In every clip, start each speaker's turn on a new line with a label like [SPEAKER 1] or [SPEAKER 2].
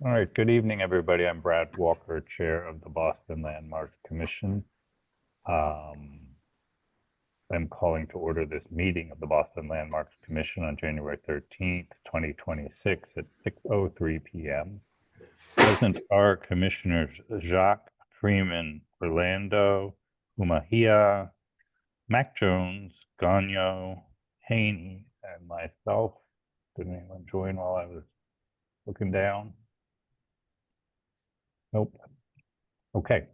[SPEAKER 1] All right, good evening, everybody. I'm Brad Walker, Chair of the Boston Landmarks Commission. I'm calling to order this meeting of the Boston Landmarks Commission on January 13th, 2026 at 6:03 p.m. Present are Commissioners Jacques, Freeman, Orlando, Umahia, Mac Jones, Gagno, Haney, and myself. Did anyone join while I was looking down? Nope. Okay.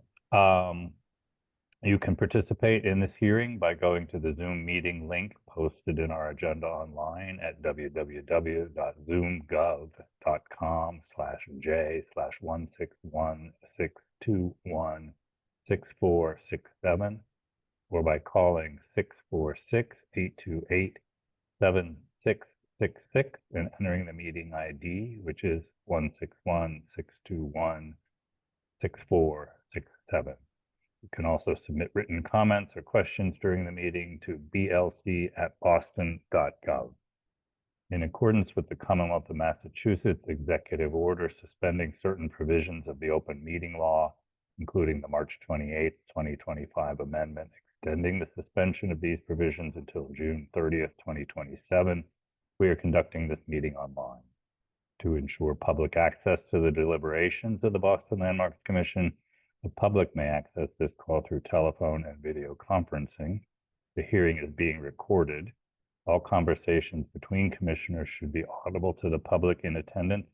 [SPEAKER 1] You can participate in this hearing by going to the Zoom meeting link posted in our agenda online at www.zoomgov.com/j/161-621-6467 or by calling 646-828-7666 and entering the meeting ID, which is 161-621-6467. You can also submit written comments or questions during the meeting to blc@boston.gov. In accordance with the Commonwealth of Massachusetts Executive Order suspending certain provisions of the open meeting law, including the March 28, 2025 amendment extending the suspension of these provisions until June 30th, 2027, we are conducting this meeting online. To ensure public access to the deliberations of the Boston Landmarks Commission, the public may access this call through telephone and video conferencing. The hearing is being recorded. All conversations between commissioners should be audible to the public in attendance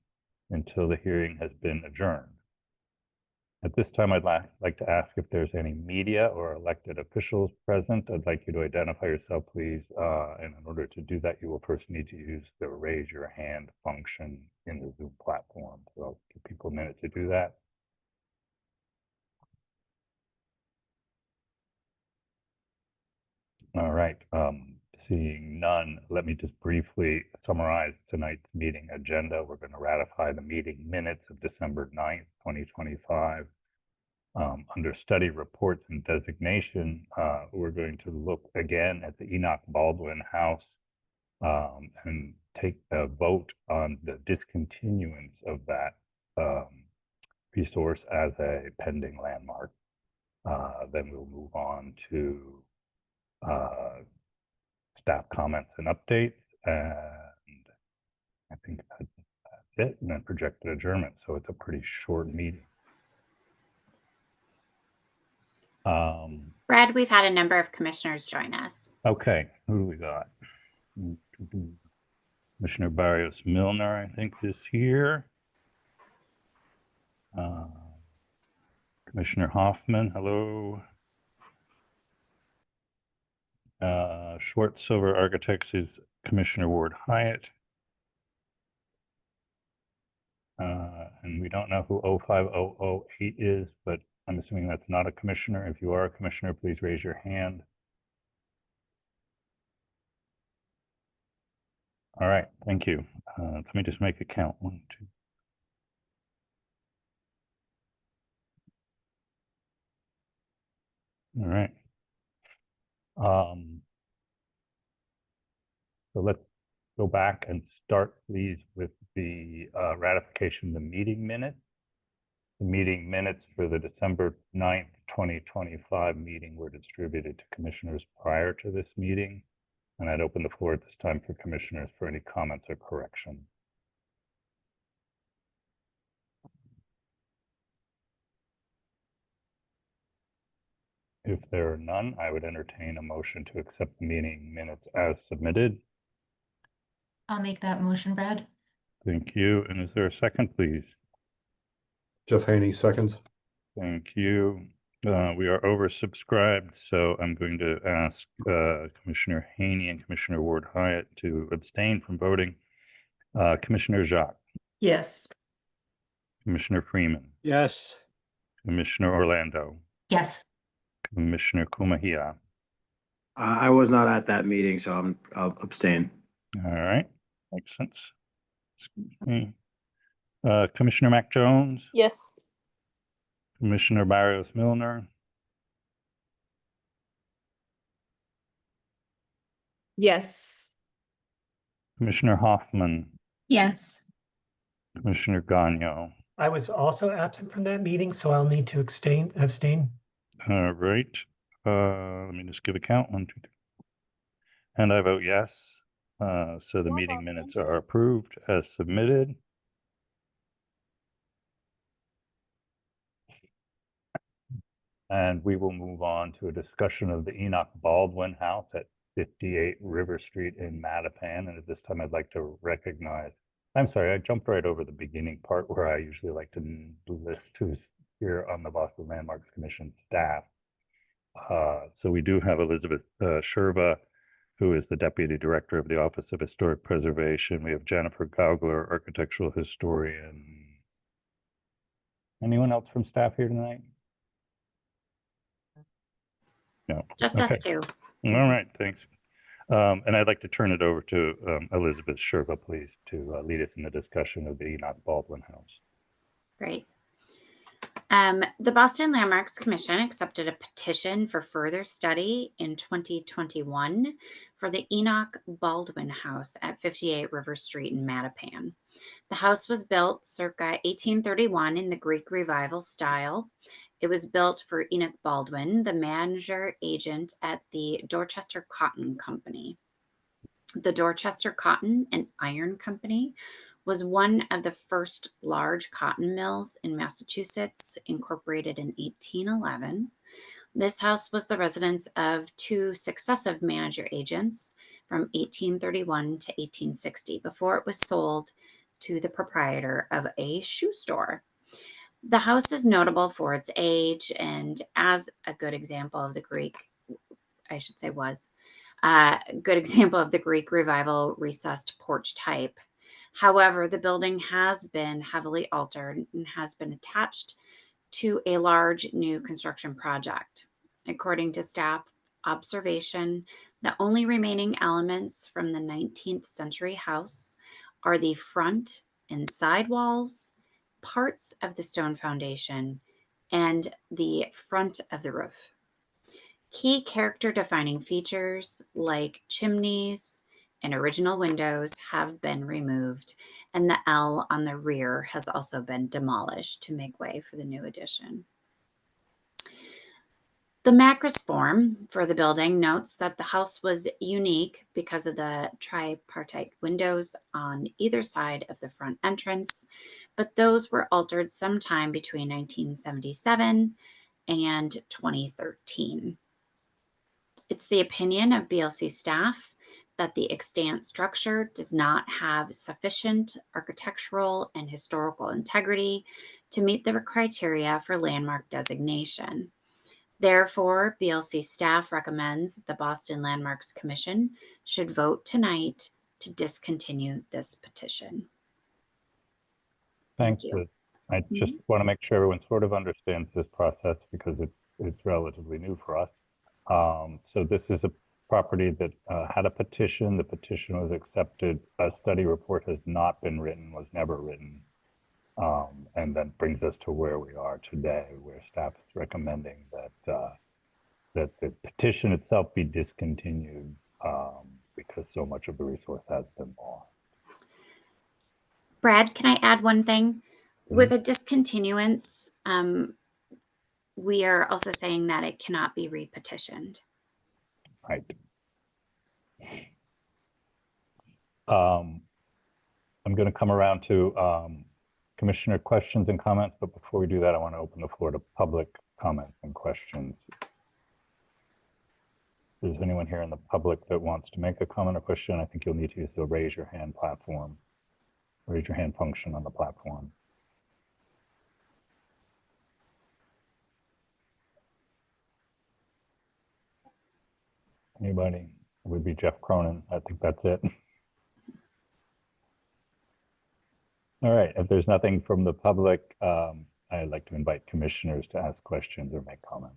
[SPEAKER 1] until the hearing has been adjourned. At this time, I'd like to ask if there's any media or elected officials present. I'd like you to identify yourself, please. And in order to do that, you will first need to use the raise your hand function in the Zoom platform. So I'll give people a minute to do that. All right, seeing none, let me just briefly summarize tonight's meeting agenda. We're going to ratify the meeting minutes of December 9th, 2025. Under study reports and designation, we're going to look again at the ENOCH BALDWIN house and take a vote on the discontinuance of that resource as a pending landmark. Then we'll move on to staff comments and updates, and I think that's it, and then projected adjournment. So it's a pretty short meeting.
[SPEAKER 2] Brad, we've had a number of commissioners join us.
[SPEAKER 1] Okay, who do we got? Commissioner Barrios Milner, I think, is here. Commissioner Hoffman, hello. Schwartz Silver Architects is Commissioner Ward Hyatt. And we don't know who 05008 is, but I'm assuming that's not a commissioner. If you are a commissioner, please raise your hand. All right, thank you. Let me just make a count. 1, 2. All right. So let's go back and start, please, with the ratification of the meeting minutes. The meeting minutes for the December 9th, 2025 meeting were distributed to commissioners prior to this meeting. And I'd open the floor at this time for commissioners for any comments or corrections. If there are none, I would entertain a motion to accept the meeting minutes as submitted.
[SPEAKER 3] I'll make that motion, Brad.
[SPEAKER 1] Thank you. And is there a second, please?
[SPEAKER 4] Jeff Haney, second.
[SPEAKER 1] Thank you. We are oversubscribed, so I'm going to ask Commissioner Haney and Commissioner Ward Hyatt to abstain from voting. Commissioner Jacques.
[SPEAKER 5] Yes.
[SPEAKER 1] Commissioner Freeman.
[SPEAKER 4] Yes.
[SPEAKER 1] Commissioner Orlando.
[SPEAKER 3] Yes.
[SPEAKER 1] Commissioner Kumahia.
[SPEAKER 6] I was not at that meeting, so I'll abstain.
[SPEAKER 1] All right, makes sense. Excuse me. Commissioner Mac Jones.
[SPEAKER 5] Yes.
[SPEAKER 1] Commissioner Barrios Milner.
[SPEAKER 5] Yes.
[SPEAKER 1] Commissioner Hoffman.
[SPEAKER 3] Yes.
[SPEAKER 1] Commissioner Gagno.
[SPEAKER 7] I was also absent from that meeting, so I'll need to abstain.
[SPEAKER 1] All right. Let me just give a count. 1, 2, 3. And I vote yes. So the meeting minutes are approved as submitted. And we will move on to a discussion of the Enoch Baldwin House at 58 River Street in Mattapan. And at this time, I'd like to recognize, I'm sorry, I jumped right over the beginning part where I usually like to list who's here on the Boston Landmarks Commission staff. So we do have Elizabeth Sherva, who is the Deputy Director of the Office of Historic Preservation. We have Jennifer Gaugler, Architectural Historian. Anyone else from staff here tonight? No.
[SPEAKER 2] Just
[SPEAKER 1] Okay.
[SPEAKER 2] us two.
[SPEAKER 1] All right, thanks. And I'd like to turn it over to Elizabeth Sherva, please, to lead us in the discussion of the Enoch Baldwin House.
[SPEAKER 2] Great. The Boston Landmarks Commission accepted a petition for further study in 2021 for the Enoch Baldwin House at 58 River Street in Mattapan. The house was built circa 1831 in the Greek Revival style. It was built for Enoch Baldwin, the manager agent at the Dorchester Cotton Company. The Dorchester Cotton and Iron Company was one of the first large cotton mills in Massachusetts, incorporated in 1811. This house was the residence of two successive manager agents from 1831 to 1860 before it was sold to the proprietor of a shoe store. The house is notable for its age and as a good example of the Greek, I should say was, a good example of the Greek Revival recessed porch type. However, the building has been heavily altered and has been attached to a large new construction project. According to staff observation, the only remaining elements from the 19th century house are the front and side walls, parts of the stone foundation, and the front of the roof. Key character defining features like chimneys and original windows have been removed, and the L on the rear has also been demolished to make way for the new addition. The Macris form for the building notes that the house was unique because of the tripartite windows on either side of the front entrance, but those were altered sometime between 1977 and 2013. It's the opinion of BLC staff that the extant structure does not have sufficient architectural and historical integrity to meet the criteria for landmark designation. Therefore, BLC staff recommends the Boston Landmarks Commission should vote tonight to discontinue this petition.
[SPEAKER 1] Thanks,
[SPEAKER 2] you.
[SPEAKER 1] Liz. I just want to make sure everyone sort of understands this process because it's relatively new for us. So this is a property that had a petition. The petition was accepted. A study report has not been written, was never written. And then brings us to where we are today, where staff is recommending that that the petition itself be discontinued because so much of the resource has been lost.
[SPEAKER 2] Brad, can I add one thing? With a discontinuance, we are also saying that it cannot be repetitioned.
[SPEAKER 1] Right. I'm going to come around to Commissioner questions and comments, but before we do that, I want to open the floor to public comments and questions. If there's anyone here in the public that wants to make a comment or question, I think you'll need to use the raise your hand platform, raise your hand function on the platform. Anybody? It would be Jeff Cronin. I think that's it. All right, if there's nothing from the public, I'd like to invite commissioners to ask questions or make comments.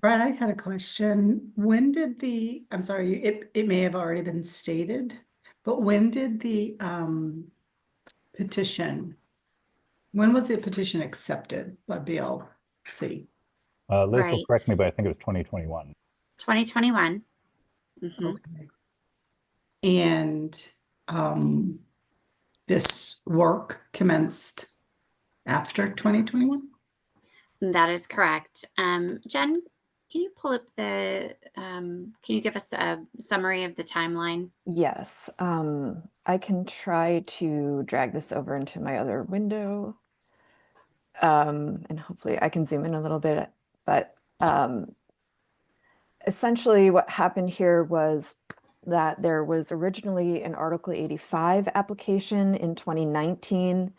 [SPEAKER 8] Brad, I had a question. When did I'm sorry, it may have already been stated, but when did the petition, when was the petition accepted by BLC?
[SPEAKER 1] Liz will
[SPEAKER 2] Right.
[SPEAKER 1] correct me, but I think it was 2021.
[SPEAKER 2] 2021. Mhm.
[SPEAKER 8] Okay. And this work commenced after 2021?
[SPEAKER 2] That is correct. Jen, can you pull up can you give us a summary of the timeline?
[SPEAKER 9] Yes, I can try to drag this over into my other window. And hopefully I can zoom in a little bit, but essentially what happened here was that there was originally an Article 85 application in 2019.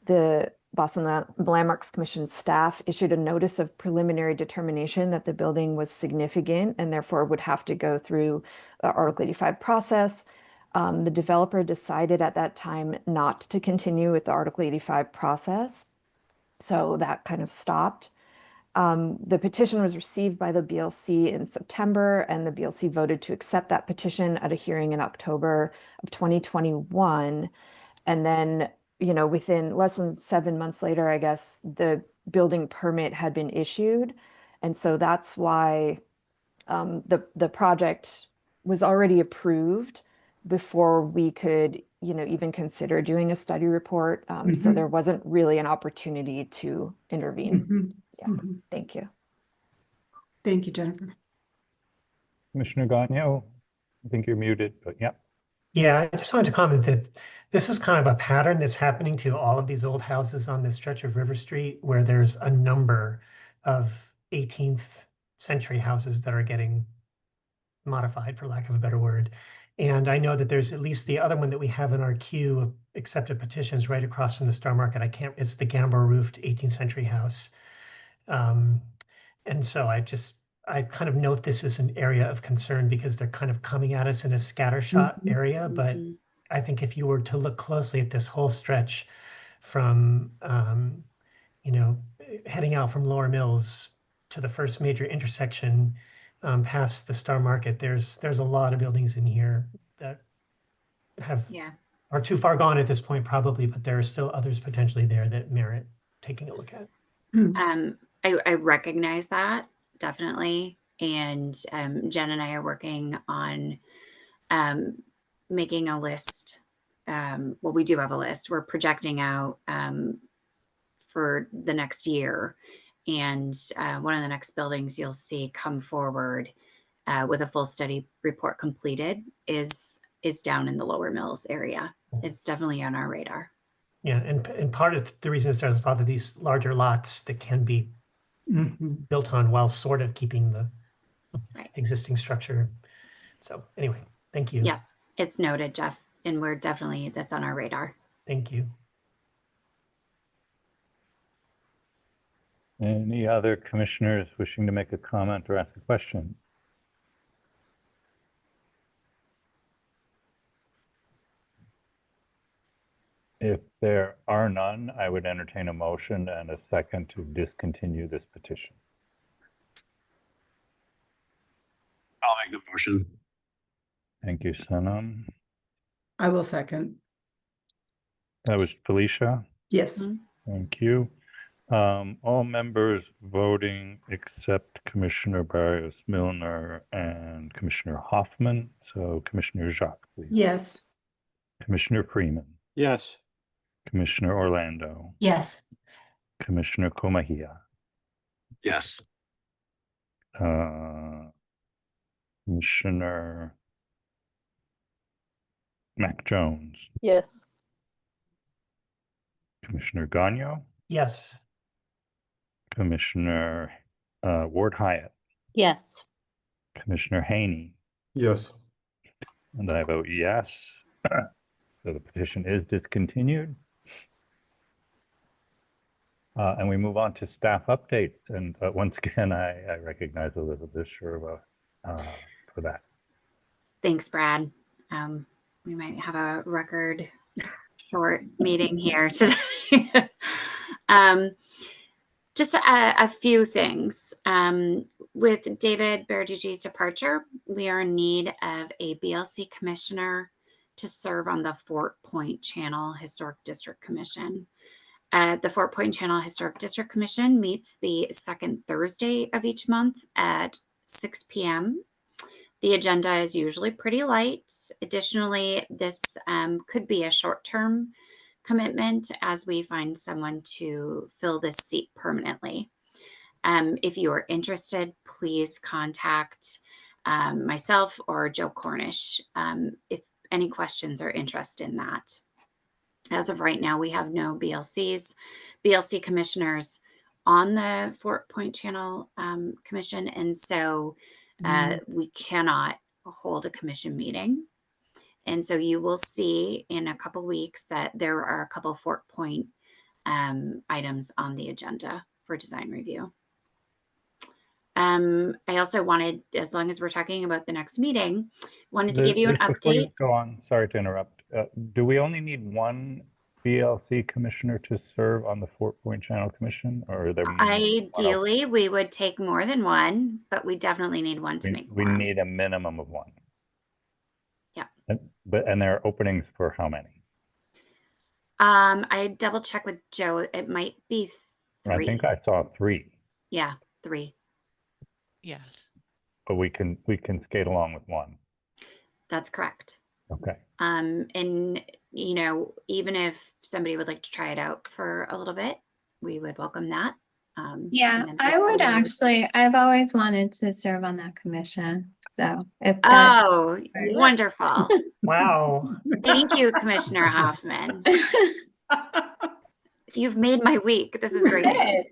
[SPEAKER 9] The Boston Landmarks Commission staff issued a notice of preliminary determination that the building was significant and therefore would have to go through the Article 85 process. The developer decided at that time not to continue with the Article 85 process. So that kind of stopped. The petition was received by the BLC in September, and the BLC voted to accept that petition at a hearing in October of 2021. And then, within less than 7 months later, I guess, the building permit had been issued. And so that's why the project was already approved before we could, even consider doing a study report. So there wasn't really an opportunity to intervene. Yeah, thank you.
[SPEAKER 8] Thank you, Jennifer.
[SPEAKER 1] Commissioner Gagnon, I think you're muted, but yeah.
[SPEAKER 7] Yeah, I just wanted to comment that this is kind of a pattern that's happening to all of these old houses on this stretch of River Street, where there's a number of 18th century houses that are getting modified, for lack of a better word. And I know that there's at least the other one that we have in our queue of accepted petitions right across from the Star Market. It's the gambrel roofed 18th century house. And so I kind of note this as an area of concern because they're kind of coming at us in a scattershot area. But I think if you were to look closely at this whole stretch from, heading out from Lower Mills to the first major intersection, past the Star Market, there's a lot of buildings in here that are too far gone at this point, probably, but there are still others potentially there that merit taking a look at.
[SPEAKER 2] I recognize that, definitely. And Jen and I are working on making a list. Well, we do have a list. We're projecting out for the next year. And one of the next buildings you'll see come forward with a full study report completed is down in the Lower Mills area. It's definitely on our radar.
[SPEAKER 7] Yeah, and part of the reason is there's a lot of these larger lots that can be built on while sort of keeping the existing structure. So anyway, thank you.
[SPEAKER 2] Yes, it's noted, Jeff, and that's on our radar.
[SPEAKER 7] Thank you.
[SPEAKER 1] Any other commissioners wishing to make a comment or ask a question? If there are none, I would entertain a motion and a second to discontinue this petition.
[SPEAKER 10] I'll make the motion.
[SPEAKER 1] Thank you, Sanam.
[SPEAKER 8] I will second.
[SPEAKER 1] That was Felicia.
[SPEAKER 8] Yes.
[SPEAKER 1] Thank you. All members voting except Commissioner Barrios Milner and Commissioner Hoffman. So Commissioner Jacques, please.
[SPEAKER 8] Yes.
[SPEAKER 1] Commissioner Freeman.
[SPEAKER 10] Yes.
[SPEAKER 1] Commissioner Orlando.
[SPEAKER 3] Yes.
[SPEAKER 1] Commissioner Komahia.
[SPEAKER 10] Yes.
[SPEAKER 1] Commissioner Mac Jones.
[SPEAKER 5] Yes.
[SPEAKER 1] Commissioner Gagnon.
[SPEAKER 7] Yes.
[SPEAKER 1] Commissioner Ward Hyatt.
[SPEAKER 5] Yes.
[SPEAKER 1] Commissioner Haney.
[SPEAKER 4] Yes.
[SPEAKER 1] And I vote yes. So the petition is discontinued. And we move on to staff updates. And once again, I recognize Elizabeth Sherva for that.
[SPEAKER 2] Thanks, Brad. We might have a record short meeting here today. Just a few things. With David Bertucci's departure, we are in need of a BLC commissioner to serve on the Fort Point Channel Historic District Commission. The Fort Point Channel Historic District Commission meets the second Thursday of each month at 6 p.m. The agenda is usually pretty light. Additionally, this could be a short-term commitment as we find someone to fill this seat permanently. If you are interested, please contact myself or Joe Cornish if any questions or interest in that. As of right now, we have no BLC commissioners on the Fort Point Channel Commission, and so we cannot hold a commission meeting. And so you will see in a couple weeks that there are a couple Fort Point items on the agenda for design review. I also wanted, as long as we're talking about the next meeting, wanted to give you an
[SPEAKER 1] Before you
[SPEAKER 2] update.
[SPEAKER 1] go on, sorry to interrupt. Do we only need one BLC commissioner to serve on the Fort Point Channel Commission, or are there more than one
[SPEAKER 2] Ideally, we would take more than one, but we definitely need one to make
[SPEAKER 1] we
[SPEAKER 2] quorum.
[SPEAKER 1] need a minimum of one.
[SPEAKER 2] Yeah.
[SPEAKER 1] And there are openings for how many?
[SPEAKER 2] I double check with Joe. It might be 3.
[SPEAKER 1] I think I saw 3.
[SPEAKER 2] Yeah, 3.
[SPEAKER 5] Yeah.
[SPEAKER 1] But we can skate along with one.
[SPEAKER 2] That's correct.
[SPEAKER 1] Okay.
[SPEAKER 2] And you know, even if somebody would like to try it out for a little bit, we would welcome that.
[SPEAKER 11] Yeah,
[SPEAKER 2] and then
[SPEAKER 11] I would
[SPEAKER 2] hopefully-
[SPEAKER 11] actually, I've always wanted to serve on that commission. So if that,
[SPEAKER 2] Oh, wonderful.
[SPEAKER 7] Wow.
[SPEAKER 2] Thank you, Commissioner Hoffman. You've made my week. This is great.
[SPEAKER 11] good.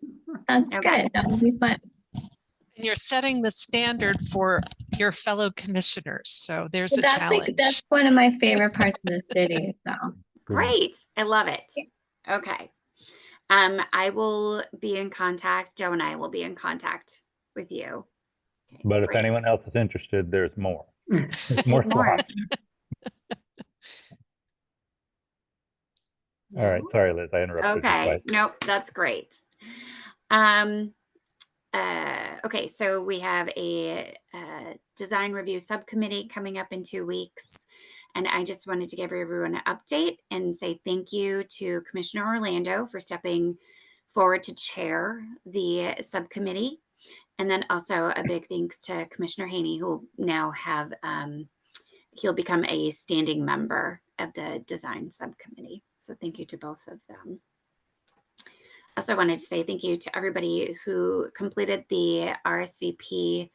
[SPEAKER 11] That's
[SPEAKER 2] Okay.
[SPEAKER 11] good. That would be fun.
[SPEAKER 5] And you're setting the standard for your fellow commissioners. So there's a
[SPEAKER 11] That's
[SPEAKER 5] challenge.
[SPEAKER 11] that's one of my favorite parts of the city. So
[SPEAKER 2] Great. I love it. Okay. I will be in contact. Joe and I will be in contact with you. Okay,
[SPEAKER 1] But if
[SPEAKER 2] great.
[SPEAKER 1] anyone else is interested, there's more. There's
[SPEAKER 2] Take
[SPEAKER 1] more
[SPEAKER 2] more.
[SPEAKER 1] slots. All right. Sorry, Liz, I interrupted you.
[SPEAKER 2] Okay. Nope, that's great. Okay, so we have a design review subcommittee coming up in 2 weeks. And I just wanted to give everyone an update and say thank you to Commissioner Orlando for stepping forward to chair the subcommittee. And then also a big thanks to Commissioner Haney, who will now have, he'll become a standing member of the design subcommittee. So thank you to both of them. Also wanted to say thank you to everybody who completed the RSVP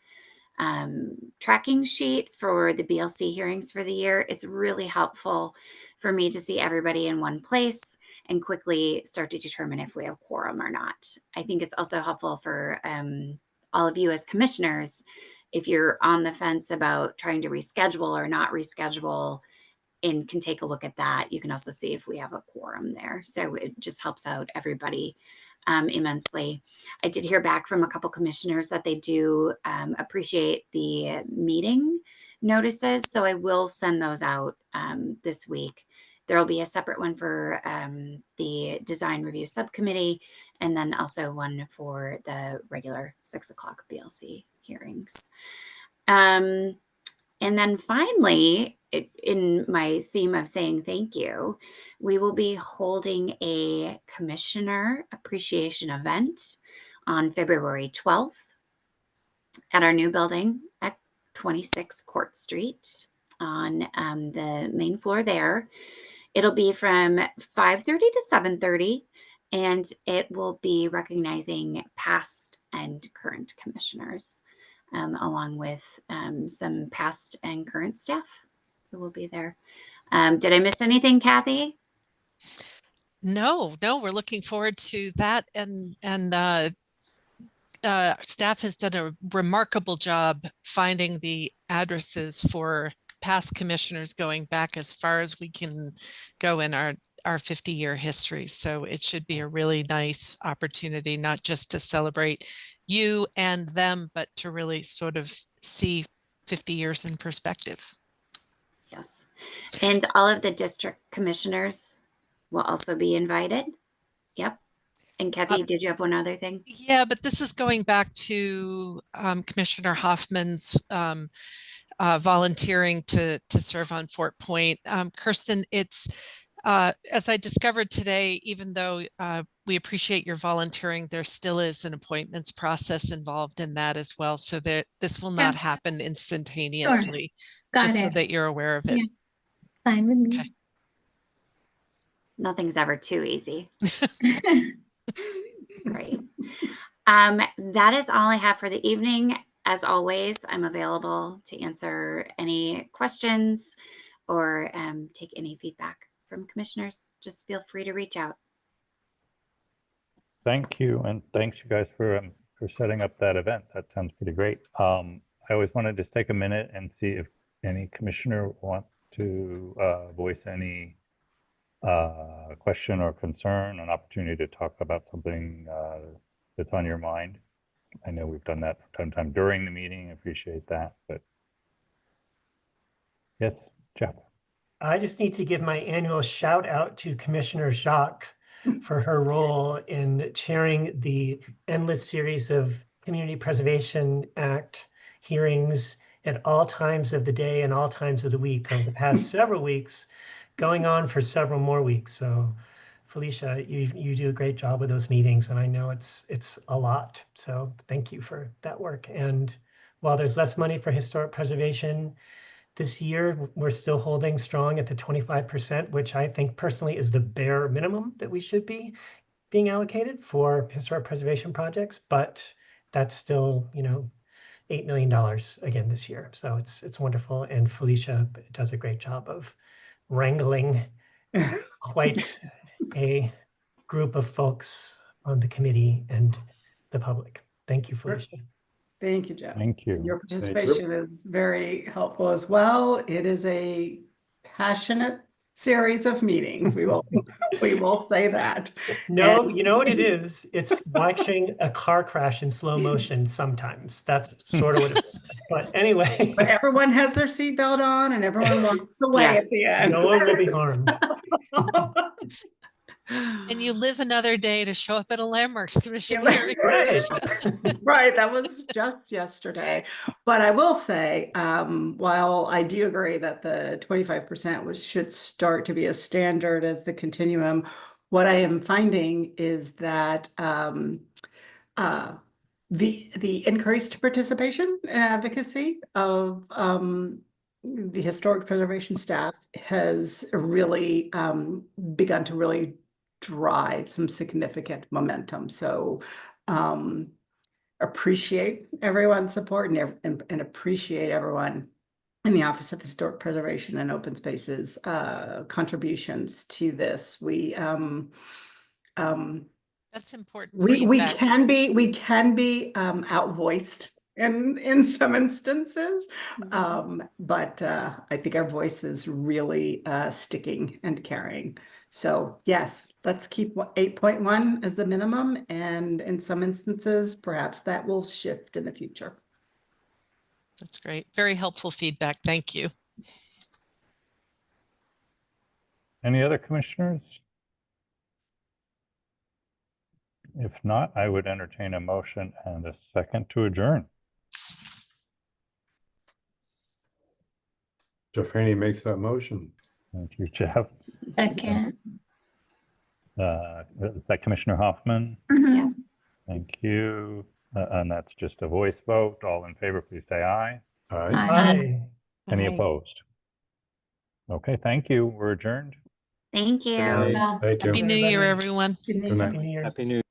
[SPEAKER 2] tracking sheet for the BLC hearings for the year. It's really helpful for me to see everybody in one place and quickly start to determine if we have quorum or not. I think it's also helpful for all of you as commissioners, if you're on the fence about trying to reschedule or not reschedule, and can take a look at that. You can also see if we have a quorum there. So it just helps out everybody immensely. I did hear back from a couple commissioners that they do appreciate the meeting notices. So I will send those out this week. There will be a separate one for the design review subcommittee, and then also one for the regular 6 o'clock BLC hearings. And then finally, in my theme of saying thank you, we will be holding a commissioner appreciation event on February 12th at our new building at 26 Court Street on the main floor there. It'll be from 5:30 to 7:30, and it will be recognizing past and current commissioners, along with some past and current staff who will be there. Did I miss anything, Kathy?
[SPEAKER 5] No, we're looking forward to that. And staff has done a remarkable job finding the addresses for past commissioners going back as far as we can go in our 50-year history. So it should be a really nice opportunity, not just to celebrate you and them, but to really sort of see 50 years in perspective.
[SPEAKER 2] Yes. And all of the district commissioners will also be invited. Yep. And Kathy, did you have one other thing?
[SPEAKER 5] Yeah, but this is going back to Commissioner Hoffman's volunteering to serve on Fort Point. Kirsten, it's as I discovered today, even though we appreciate your volunteering. There still is an appointments process involved in that as well. So that this will not happen instantaneously,
[SPEAKER 11] Got
[SPEAKER 5] just so
[SPEAKER 11] it.
[SPEAKER 5] that you're aware of it.
[SPEAKER 11] Yeah. Fine with me.
[SPEAKER 5] Okay.
[SPEAKER 2] Nothing's ever too easy. Great. That is all I have for the evening. As always, I'm available to answer any questions or take any feedback from commissioners. Just feel free to reach out.
[SPEAKER 1] Thank you, and thanks you guys for setting up that event. That sounds pretty great. I always want to just take a minute and see if any commissioner wants to voice any question or concern, an opportunity to talk about something that's on your mind. I know we've done that from time to time during the meeting. I appreciate that, but yes, Jeff.
[SPEAKER 7] I just need to give my annual shout out to Commissioner Jacques for her role in chairing the endless series of Community Preservation Act hearings at all times of the day and all times of the week over the past several weeks, going on for several more weeks. So Felicia, you do a great job with those meetings, and I know it's a lot. So thank you for that work. And while there's less money for historic preservation this year, we're still holding strong at the 25%, which I think personally is the bare minimum that we should be being allocated for historic preservation projects. But that's still, $8 million again this year. So it's wonderful. And Felicia does a great job of wrangling quite a group of folks on the committee and the public. Thank you, Felicia.
[SPEAKER 8] Thank you, Jeff.
[SPEAKER 1] Thank you.
[SPEAKER 8] Your participation is very helpful as well. It is a passionate series of meetings. We will say that.
[SPEAKER 7] No,
[SPEAKER 8] And
[SPEAKER 7] you know what it is? It's watching a car crash in slow motion sometimes. That's sort of what it is. But anyway.
[SPEAKER 8] But everyone has their seatbelt on and everyone walks away at the end.
[SPEAKER 7] No one will be harmed.
[SPEAKER 5] And you live another day to show up at a Landmarks Commission hearing.
[SPEAKER 7] Right.
[SPEAKER 8] Right, that was just yesterday. But I will say, while I do agree that the 25% should start to be a standard as the continuum, what I am finding is that the increased participation and advocacy of the historic preservation staff has really begun to really drive some significant momentum. So appreciate everyone's support and appreciate everyone in the Office of Historic Preservation and Open Spaces contributions to this.
[SPEAKER 5] That's important.
[SPEAKER 8] We can be outvoiced in some instances, but I think our voice is really sticking and carrying. So yes, let's keep 8.1 as the minimum, and in some instances, perhaps that will shift in the future.
[SPEAKER 5] That's great. Very helpful feedback. Thank you.
[SPEAKER 1] Any other commissioners? If not, I would entertain a motion and a second to adjourn.
[SPEAKER 4] Jeff Haney makes that motion.
[SPEAKER 1] Thank you, Jeff.
[SPEAKER 11] Second.
[SPEAKER 1] Is that Commissioner Hoffman?
[SPEAKER 11] Yeah.
[SPEAKER 1] Thank you. And that's just a voice vote. All in favor, please say aye.
[SPEAKER 4] Aye.
[SPEAKER 7] Aye.
[SPEAKER 1] Any
[SPEAKER 7] Aye.
[SPEAKER 1] opposed? Okay, thank you. We're adjourned.
[SPEAKER 2] Thank you.
[SPEAKER 4] Thank you.
[SPEAKER 5] Happy New Year, everyone.
[SPEAKER 8] Good night.
[SPEAKER 4] Good night.
[SPEAKER 7] Happy New Year.
[SPEAKER 10] Happy New Year.